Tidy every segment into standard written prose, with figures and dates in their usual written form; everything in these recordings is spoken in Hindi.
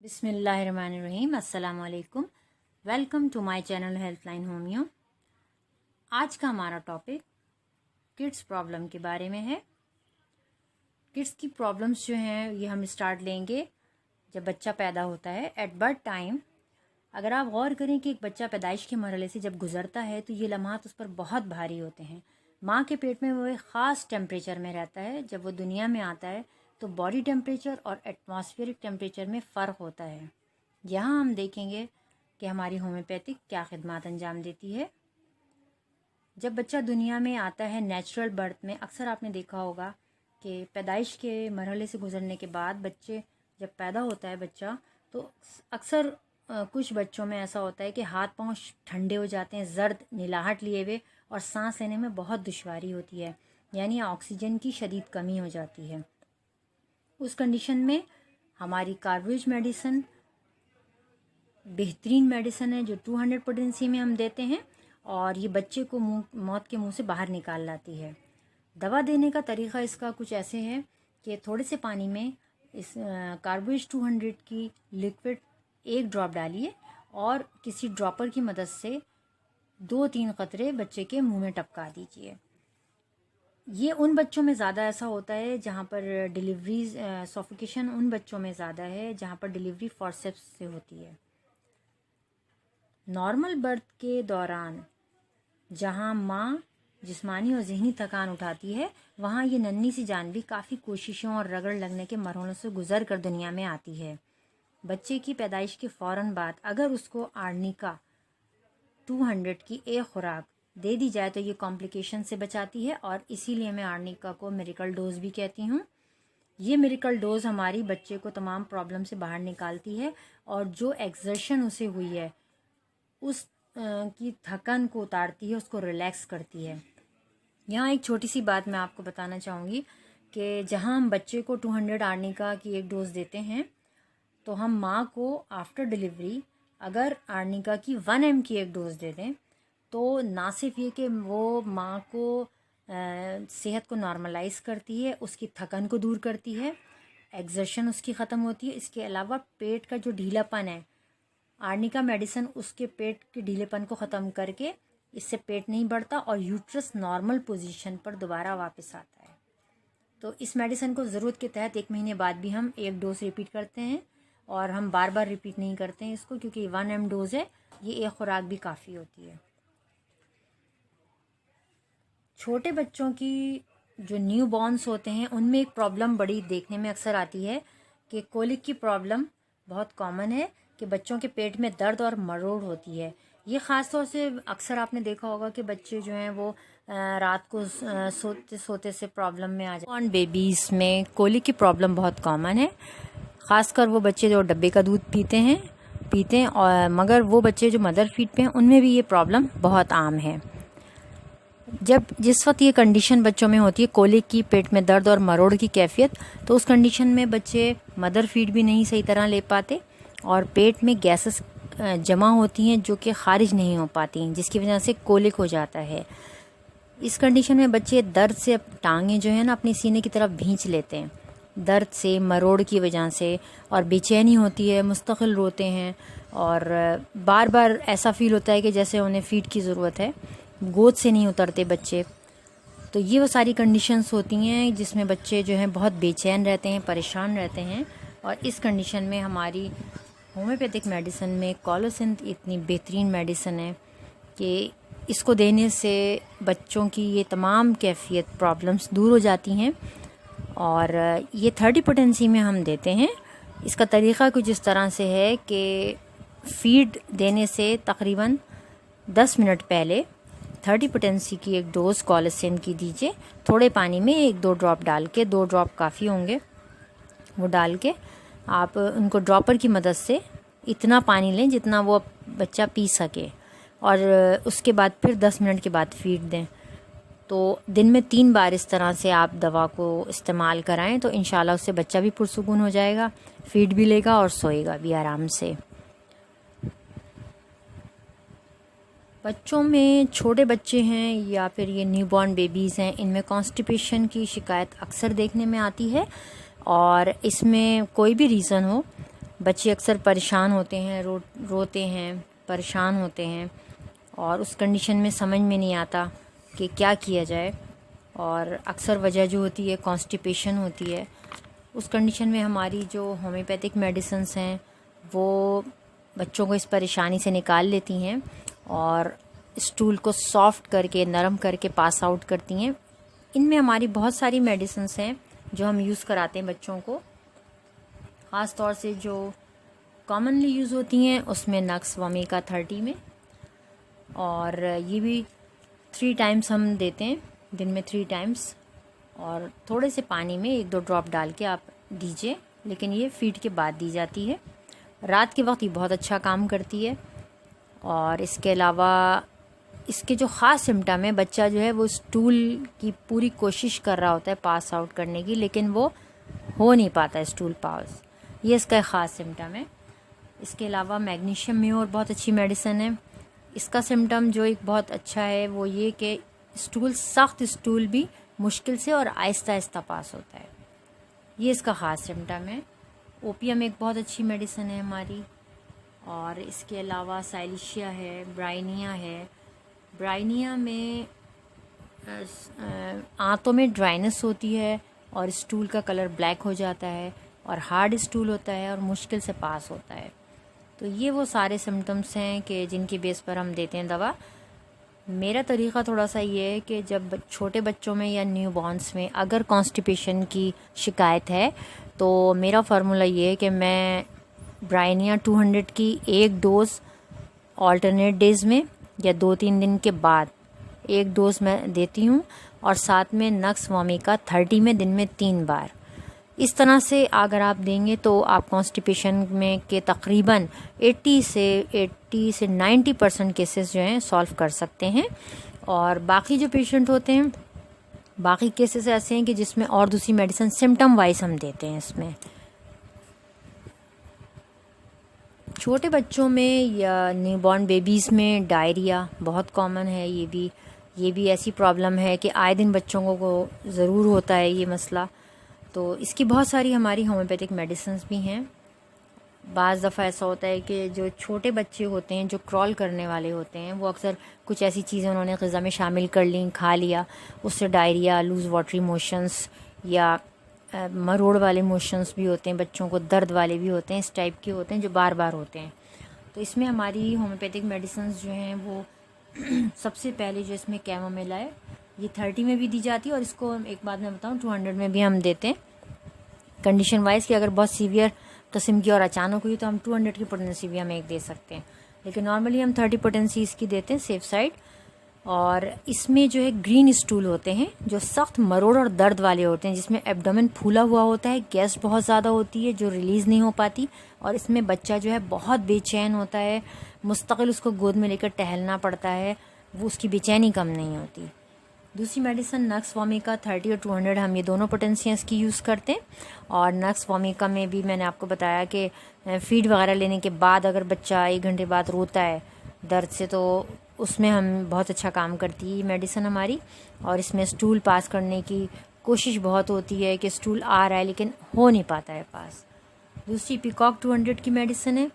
बिस्मिल्लाहिर्रहमानिर्रहीम। अस्सलाम वालेकुम। Welcome to my channel helpline homeo. आज का हमारा टॉपिक किड्स प्रॉब्लम के बारे में है। किड्स की प्रॉब्लम्स जो हैं ये हम स्टार्ट लेंगे जब बच्चा पैदा होता है, एट बर्थ टाइम। अगर आप गौर करें कि एक बच्चा पैदाइश के मरहले से जब गुजरता है तो ये लम्हात उस पर बहुत भारी होते हैं। माँ के पेट में वो एक ख़ास टेम्परेचर में रहता है। जब वो दुनिया में आता है तो बॉडी टेम्परेचर और एटमॉस्फेरिक टेम्परेचर में फ़र्क होता है। यहाँ हम देखेंगे कि हमारी होम्योपैथिक क्या खिदमत अंजाम देती है। जब बच्चा दुनिया में आता है नेचुरल बर्थ में, अक्सर आपने देखा होगा कि पैदाइश के मरहले से गुजरने के बाद बच्चे जब पैदा होता है बच्चा, तो अक्सर कुछ बच्चों में ऐसा होता है कि हाथ पांव ठंडे हो जाते हैं, जर्द नीलाहट लिए हुए, और सांस लेने में बहुत दुश्वारी होती है, यानी ऑक्सीजन की शदीद कमी हो जाती है। उस कंडीशन में हमारी कार्बोवेज मेडिसिन बेहतरीन मेडिसिन है जो 200 पोटेंसी में हम देते हैं, और ये बच्चे को मौत के मुंह से बाहर निकाल लाती है। दवा देने का तरीक़ा इसका कुछ ऐसे है कि थोड़े से पानी में इस कार्बोवेज 200 की लिक्विड 1 ड्रॉप डालिए और किसी ड्रॉपर की मदद से 2-3 कतरे बच्चे के मुंह में टपका दीजिए। ये उन बच्चों में ज़्यादा ऐसा होता है जहाँ पर डिलीवरी सफोकेशन उन बच्चों में ज़्यादा है जहाँ पर डिलीवरी फॉरसेप्स से होती है। नॉर्मल बर्थ के दौरान जहाँ माँ जिस्मानी और ज़हनी थकान उठाती है, वहाँ ये नन्ही सी जान भी काफ़ी कोशिशों और रगड़ लगने के मरहलों से गुजर कर दुनिया में आती है। बच्चे की पैदाइश के फ़ौरन बाद अगर उसको आर्निका 200 की एक खुराक दे दी जाए तो ये कॉम्प्लिकेशन से बचाती है, और इसीलिए मैं आर्निका को मिरेकल डोज भी कहती हूँ। ये मिरेकल डोज हमारी बच्चे को तमाम प्रॉब्लम से बाहर निकालती है, और जो एक्सर्शन उसे हुई है उस की थकान को उतारती है, उसको रिलैक्स करती है। यहाँ एक छोटी सी बात मैं आपको बताना चाहूँगी कि जहाँ हम बच्चे को 200 आर्निका की एक डोज देते हैं, तो हम माँ को आफ्टर डिलीवरी अगर आर्निका की 1 mg की एक डोज़ दे दें तो ना सिर्फ ये कि वो माँ को सेहत को नॉर्मलाइज करती है, उसकी थकान को दूर करती है, एक्सर्शन उसकी ख़त्म होती है, इसके अलावा पेट का जो ढीलापन है, आर्निका मेडिसिन उसके पेट के ढीलेपन को ख़त्म करके इससे पेट नहीं बढ़ता और यूट्रस नॉर्मल पोजीशन पर दोबारा वापस आता है। तो इस मेडिसिन को ज़रूरत के तहत 1 महीने बाद भी हम एक डोज रिपीट करते हैं, और हम बार बार रिपीट नहीं करते हैं इसको, क्योंकि 1 mg डोज है, ये एक खुराक भी काफ़ी होती है। छोटे बच्चों की जो न्यू बॉर्न्स होते हैं उनमें एक प्रॉब्लम बड़ी देखने में अक्सर आती है कि कोलिक की प्रॉब्लम बहुत कॉमन है, कि बच्चों के पेट में दर्द और मरोड़ होती है। ये ख़ास तौर से अक्सर आपने देखा होगा कि बच्चे जो हैं वो रात को सोते सोते से प्रॉब्लम में आ जाते हैं। बेबीज़ में कोलिक की प्रॉब्लम बहुत कॉमन है, ख़ासकर वो बच्चे जो डब्बे का दूध पीते हैं, और मगर वो बच्चे जो मदर फीड पे हैं उनमें भी ये प्रॉब्लम बहुत आम है। जिस वक्त ये कंडीशन बच्चों में होती है, कोलिक की, पेट में दर्द और मरोड़ की कैफियत, तो उस कंडीशन में बच्चे मदर फीड भी नहीं सही तरह ले पाते, और पेट में गैसेस जमा होती हैं जो कि खारिज नहीं हो पाती, जिसकी वजह से कोलिक हो जाता है। इस कंडीशन में बच्चे दर्द से टांगें जो है ना अपनी सीने की तरफ भींच लेते हैं, दर्द से, मरोड़ की वजह से, और बेचैनी होती है, मुस्तकिल रोते हैं, और बार बार ऐसा फील होता है कि जैसे उन्हें फीड की ज़रूरत है, गोद से नहीं उतरते बच्चे। तो ये वो सारी कंडीशंस होती हैं जिसमें बच्चे जो हैं बहुत बेचैन रहते हैं, परेशान रहते हैं, और इस कंडीशन में हमारी होम्योपैथिक मेडिसिन में कोलोसिंथ इतनी बेहतरीन मेडिसिन है कि इसको देने से बच्चों की ये तमाम कैफियत प्रॉब्लम्स दूर हो जाती हैं। और ये 30 पोटेंसी में हम देते हैं। इसका तरीक़ा कुछ इस तरह से है कि फीड देने से तकरीबन 10 मिनट पहले 30 पोटेंसी की एक डोज कोलोसिन की दीजिए, थोड़े पानी में 1-2 ड्रॉप डाल के, 2 ड्रॉप काफ़ी होंगे, वो डाल के आप उनको ड्रॉपर की मदद से इतना पानी लें जितना वो बच्चा पी सके, और उसके बाद फिर 10 मिनट के बाद फीड दें। तो दिन में 3 बार इस तरह से आप दवा को इस्तेमाल कराएं तो इंशाल्लाह उससे बच्चा भी पुरसुकून हो जाएगा, फीड भी लेगा और सोएगा भी आराम से। बच्चों में, छोटे बच्चे हैं या फिर ये न्यूबॉर्न बेबीज़ हैं, इनमें कॉन्स्टिपेशन की शिकायत अक्सर देखने में आती है, और इसमें कोई भी रीज़न हो, बच्चे अक्सर परेशान होते हैं, रोते हैं, परेशान होते हैं और उस कंडीशन में समझ में नहीं आता कि क्या किया जाए। और अक्सर वजह जो होती है कॉन्स्टिपेशन होती है। उस कंडीशन में हमारी जो होम्योपैथिक मेडिसिन्स हैं वो बच्चों को इस परेशानी से निकाल लेती हैं और स्टूल को सॉफ्ट करके, नरम करके पास आउट करती हैं। इनमें हमारी बहुत सारी मेडिसिन्स हैं जो हम यूज़ कराते हैं बच्चों को। ख़ास तौर से जो कॉमनली यूज़ होती हैं उसमें नक्स वोमिका 30 में, और ये भी 3 टाइम्स हम देते हैं, दिन में 3 टाइम्स, और थोड़े से पानी में 1-2 ड्रॉप डाल के आप दीजिए, लेकिन ये फीड के बाद दी जाती है। रात के वक्त ये बहुत अच्छा काम करती है। और इसके अलावा इसके जो ख़ास सिम्टम है, बच्चा जो है वो स्टूल की पूरी कोशिश कर रहा होता है पास आउट करने की, लेकिन वो हो नहीं पाता है स्टूल पास। ये इसका ख़ास सिम्टम है। इसके अलावा मैग्नीशियम म्योर बहुत अच्छी मेडिसिन है। इसका सिम्टम जो एक बहुत अच्छा है वो ये कि सख्त स्टूल भी मुश्किल से और आहिस्ता आहिस्ता पास होता है। ये इसका ख़ास सिम्टम है। ओपियम एक बहुत अच्छी मेडिसिन है हमारी। और इसके अलावा साइलिशिया है, ब्राइनिया है। ब्राइनिया में आंतों में ड्राइनेस होती है और स्टूल का कलर ब्लैक हो जाता है और हार्ड स्टूल होता है और मुश्किल से पास होता है। तो ये वो सारे सिम्टम्स हैं कि जिनकी बेस पर हम देते हैं दवा। मेरा तरीक़ा थोड़ा सा ये है कि जब छोटे बच्चों में या न्यूबॉर्न्स में अगर कॉन्स्टिपेशन की शिकायत है तो मेरा फार्मूला ये है कि मैं ब्राइनिया 200 की एक डोज़ ऑल्टरनेट डेज़ में या 2-3 दिन के बाद एक डोज़ मैं देती हूँ, और साथ में नक्स वोमिका 30 में दिन में 3 बार। इस तरह से अगर आप देंगे तो आप कॉन्स्टिपेशन में के तकरीबन 80 से 90% केसेस जो हैं सॉल्व कर सकते हैं। और बाकी जो पेशेंट होते हैं, बाकी केसेस ऐसे हैं कि जिसमें और दूसरी मेडिसिन सिम्टम वाइज हम देते हैं। इसमें छोटे बच्चों में या न्यूबॉर्न बेबीज़ में डायरिया बहुत कॉमन है। ये भी ऐसी प्रॉब्लम है कि आए दिन बच्चों को ज़रूर होता है ये मसला। तो इसकी बहुत सारी हमारी होम्योपैथिक मेडिसिन्स भी हैं। बाज़ दफ़ा ऐसा होता है कि जो छोटे बच्चे होते हैं, जो क्रॉल करने वाले होते हैं, वो अक्सर कुछ ऐसी चीज़ें उन्होंने ग़िज़ा में शामिल कर ली, खा लिया, उससे डायरिया, लूज़ वाटरी मोशंस या मरोड़ वाले मोशंस भी होते हैं, बच्चों को दर्द वाले भी होते हैं, इस टाइप के होते हैं जो बार बार होते हैं। तो इसमें हमारी होम्योपैथिक मेडिसिन्स जो हैं वो सबसे पहले जो इसमें कैमोमिला है, ये 30 में भी दी जाती है, और इसको एक बात मैं बताऊँ 200 में भी हम देते हैं कंडीशन वाइज, कि अगर बहुत सीवियर किस्म की और अचानक हुई तो हम 200 की पोटेंसी भी हम एक दे सकते हैं, लेकिन नॉर्मली हम 30 पोटेंसी इसकी देते हैं सेफ साइड। और इसमें जो है ग्रीन स्टूल होते हैं जो सख्त मरोड़ और दर्द वाले होते हैं, जिसमें एब्डोमेन फूला हुआ होता है, गैस बहुत ज़्यादा होती है जो रिलीज़ नहीं हो पाती, और इसमें बच्चा जो है बहुत बेचैन होता है, मुस्तकिल उसको गोद में लेकर टहलना पड़ता है, वो उसकी बेचैनी कम नहीं होती। दूसरी मेडिसिन नक्स वोमिका 30 और 200, हम ये दोनों पोटेंसियाँ इसकी यूज़ करते हैं। और नक्स वोमिका में भी मैंने आपको बताया कि फीड वगैरह लेने के बाद अगर बच्चा 1 घंटे बाद रोता है दर्द से, तो उसमें हम बहुत अच्छा काम करती है मेडिसिन हमारी। और इसमें स्टूल पास करने की कोशिश बहुत होती है कि स्टूल आ रहा है लेकिन हो नहीं पाता है पास। दूसरी पिकॉक 200 की मेडिसिन है।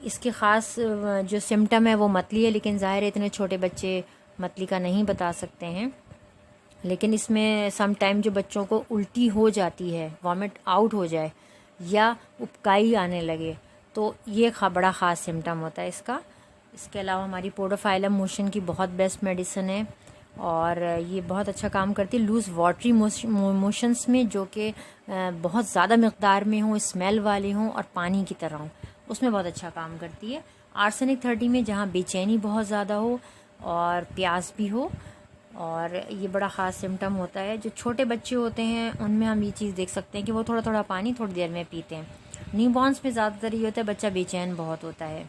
इसके ख़ास जो सिम्टम है वो मतली है, लेकिन ज़ाहिर है इतने छोटे बच्चे मतली का नहीं बता सकते हैं। लेकिन इसमें सम टाइम जो बच्चों को उल्टी हो जाती है, वॉमिट आउट हो जाए या उपकाई आने लगे, तो ये बड़ा ख़ास सिम्टम होता है इसका। इसके अलावा हमारी पोडोफाइलम मोशन की बहुत बेस्ट मेडिसिन है और ये बहुत अच्छा काम करती है लूज़ वाटरी मोशंस में, जो कि बहुत ज़्यादा मकदार में हो, स्मेल वाले हों और पानी की तरह हों, उसमें बहुत अच्छा काम करती है। आर्सेनिक 30 में जहाँ बेचैनी बहुत ज़्यादा हो और प्यास भी हो, और ये बड़ा ख़ास सिम्टम होता है। जो छोटे बच्चे होते हैं उनमें हम ये चीज़ देख सकते हैं कि वो थोड़ा थोड़ा पानी थोड़ी देर में पीते हैं। न्यूबॉर्न्स में ज़्यादातर ये होता है बच्चा बेचैन बहुत होता है।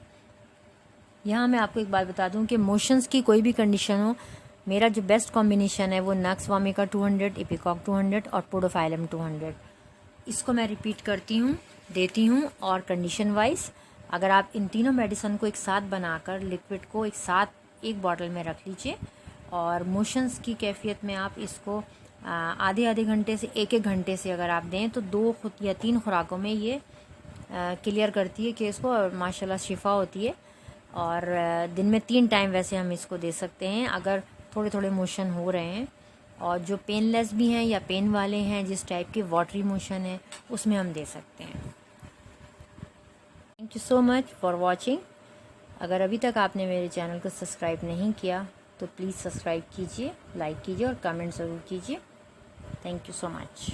यहाँ मैं आपको एक बात बता दूँ कि मोशंस की कोई भी कंडीशन हो, मेरा जो बेस्ट कॉम्बिनेशन है वो नक्स वोमिका 200, इपिकॉक 200 और पोडोफाइलम 200। इसको मैं रिपीट करती हूँ, देती हूँ, और कंडीशन वाइज अगर आप इन तीनों मेडिसिन को एक साथ बनाकर लिक्विड को एक साथ एक बॉटल में रख लीजिए, और मोशंस की कैफियत में आप इसको आधे घंटे से 1-1 घंटे से अगर आप दें तो 2 या 3 खुराकों में ये क्लियर करती है केस को और माशाल्लाह शिफा होती है। और दिन में 3 टाइम वैसे हम इसको दे सकते हैं अगर थोड़े थोड़े मोशन हो रहे हैं। और जो पेनलेस भी हैं या पेन वाले हैं, जिस टाइप के वाटरी मोशन है, उसमें हम दे सकते हैं। Thank you so much for watching. अगर अभी तक आपने मेरे चैनल को सब्सक्राइब नहीं किया तो प्लीज़ सब्सक्राइब कीजिए, लाइक कीजिए और कमेंट ज़रूर कीजिए। Thank you so much.